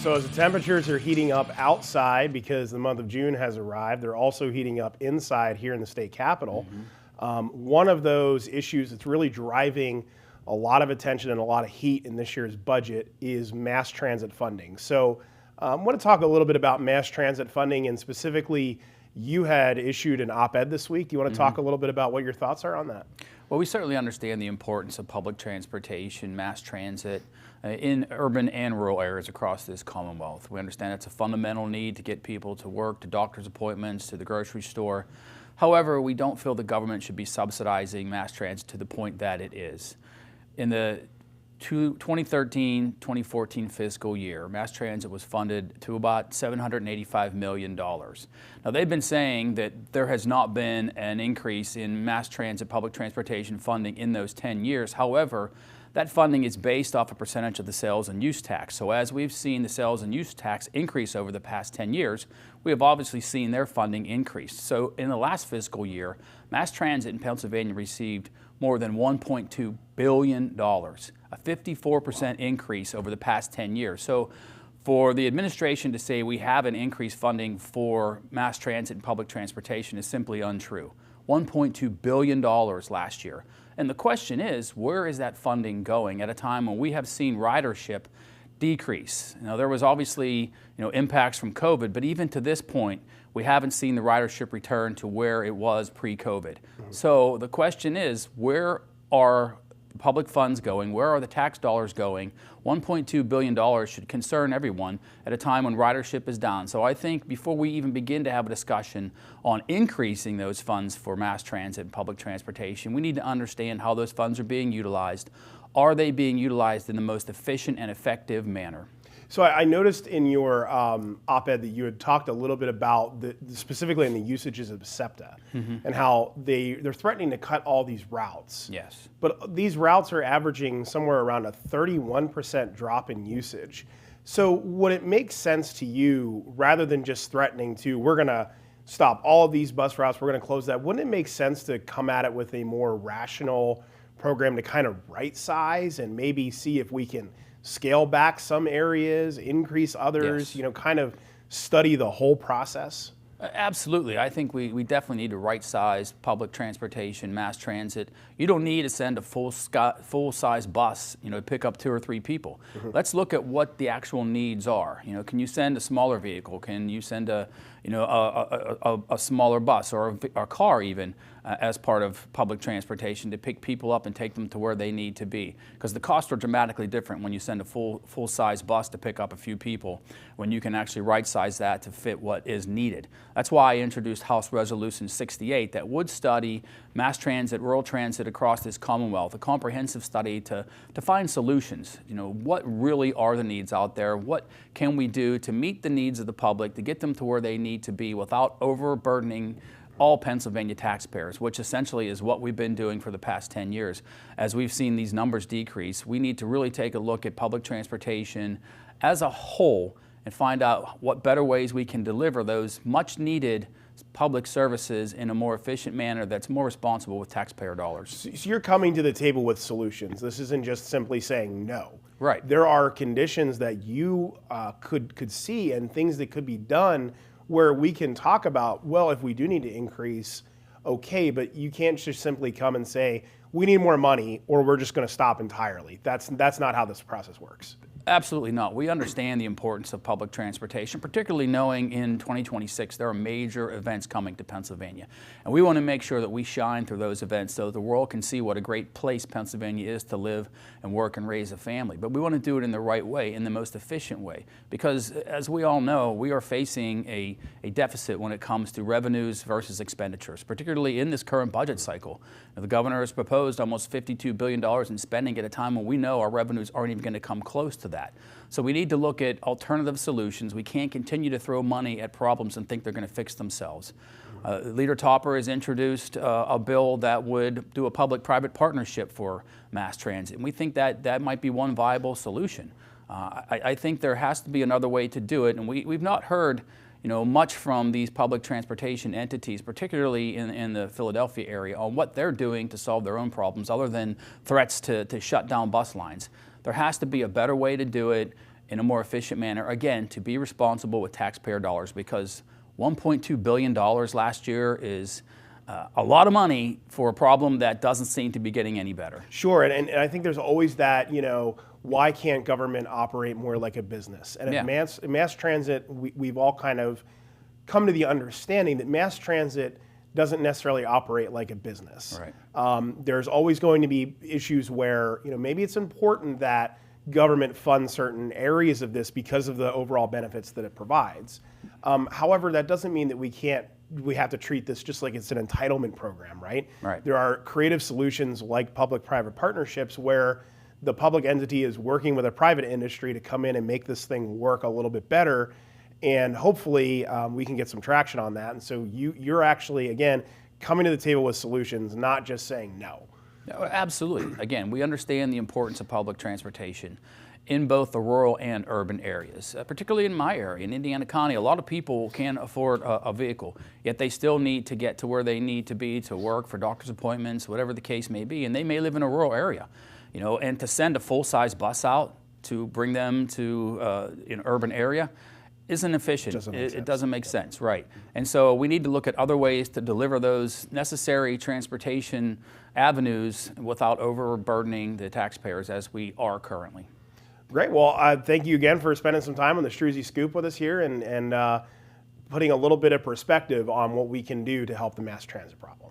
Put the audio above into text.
So as the temperatures are heating up outside because the month of June has arrived, they're also heating up inside here in the state capitol. One of those issues that's really driving a lot of attention and a lot of heat in this year's budget is mass transit funding. So I want to talk a little bit about mass transit funding, and specifically, you had issued an op-ed this week. Do you want to talk a little bit about what your thoughts are on that? Well, we certainly understand the importance of public transportation, mass transit, in urban and rural areas across this Commonwealth. We understand it's a fundamental need to get people to work, to doctor's appointments, to the grocery store. However, we don't feel the government should be subsidizing mass transit to the point that it is. In the 2013-2014 fiscal year, mass transit was funded to about $785 million. Now, they've been saying that there has not been an increase in mass transit public transportation funding in those 10 years. However, that funding is based off a percentage of the sales and use tax. So as we've seen the sales and use tax increase over the past 10 years, we have obviously seen their funding increase. So in the last fiscal year, mass transit in Pennsylvania received more than $1.2 billion, a 54% increase over the past 10 years. So for the administration to say we have an increased funding for mass transit and public transportation is simply untrue. $1.2 billion last year. And the question is, where is that funding going at a time when we have seen ridership decrease? Now, there was obviously impacts from COVID, but even to this point, we haven't seen the ridership return to where it was pre-COVID. So the question is, where are public funds going? Where are the tax dollars going? $1.2 billion should concern everyone at a time when ridership is down. So I think before we even begin to have a discussion on increasing those funds for mass transit and public transportation, we need to understand how those funds are being utilized. Are they being utilized in the most efficient and effective manner? So I noticed in your op-ed that you had talked a little bit about specifically in the usages of SEPTA and how they're threatening to cut all these routes. Yes. But these routes are averaging somewhere around a 31% drop in usage. So would it make sense to you, rather than just threatening to, we're going to stop all of these bus routes, we're going to close that, wouldn't it make sense to come at it with a more rational program to kind of right size and maybe see if we can scale back some areas, increase others, Yes. Kind of study the whole process? Absolutely. I think we definitely need to right-size public transportation, mass transit. You don't need to send a full-size bus, to pick up 2 or 3 people. Let's look at what the actual needs are. Can you send a smaller vehicle? Can you send a smaller bus or a car even as part of public transportation to pick people up and take them to where they need to be? Because the costs are dramatically different when you send a full-size bus to pick up a few people, when you can actually right-size that to fit what is needed. That's why I introduced House Resolution 68 that would study mass transit, rural transit across this Commonwealth, a comprehensive study to find solutions. What really are the needs out there? What can we do to meet the needs of the public, to get them to where they need to be without overburdening all Pennsylvania taxpayers, which essentially is what we've been doing for the past 10 years. As we've seen these numbers decrease, we need to really take a look at public transportation as a whole and find out what better ways we can deliver those much needed public services in a more efficient manner that's more responsible with taxpayer dollars. So you're coming to the table with solutions. This isn't just simply saying no. Right. There are conditions that you could see and things that could be done where we can talk about, well, if we do need to increase, okay, but you can't just simply come and say, we need more money or we're just going to stop entirely. That's not how this process works. Absolutely not. We understand the importance of public transportation, particularly knowing in 2026 there are major events coming to Pennsylvania. And we want to make sure that we shine through those events so that the world can see what a great place Pennsylvania is to live and work and raise a family. But we want to do it in the right way, in the most efficient way. Because as we all know, we are facing a deficit when it comes to revenues versus expenditures, particularly in this current budget cycle. Now, the governor has proposed almost $52 billion in spending at a time when we know our revenues aren't even going to come close to that. So we need to look at alternative solutions. We can't continue to throw money at problems and think they're going to fix themselves. Leader Topper has introduced a bill that would do a public-private partnership for mass transit, and we think that that might be one viable solution. I think there has to be another way to do it, and we've not heard much from these public transportation entities, particularly in the Philadelphia area, on what they're doing to solve their own problems other than threats to shut down bus lines. There has to be a better way to do it, in a more efficient manner, again, to be responsible with taxpayer dollars, because $1.2 billion last year is a lot of money for a problem that doesn't seem to be getting any better. Sure, and I think there's always that, why can't government operate more like a business? And at mass transit, we've all kind of come to the understanding that mass transit doesn't necessarily operate like a business. Right. There's always going to be issues where, maybe it's important that government funds certain areas of this because of the overall benefits that it provides. However, that doesn't mean that we have to treat this just like it's an entitlement program, right? Right. There are creative solutions like public-private partnerships where the public entity is working with a private industry to come in and make this thing work a little bit better. And hopefully we can get some traction on that. And so you're actually, again, coming to the table with solutions, not just saying no. No, absolutely. Again, we understand the importance of public transportation in both the rural and urban areas, particularly in my area, in Indiana County. A lot of people can't afford a vehicle, yet they still need to get to where they need to be to work, for doctor's appointments, whatever the case may be, and they may live in a rural area. And to send a full-size bus out to bring them to an urban area isn't efficient. It doesn't make sense, right? And so we need to look at other ways to deliver those necessary transportation avenues without overburdening the taxpayers as we are currently. Great. Well, thank you again for spending some time on the Struzzi Scoop with us here and putting a little bit of perspective on what we can do to help the mass transit problem.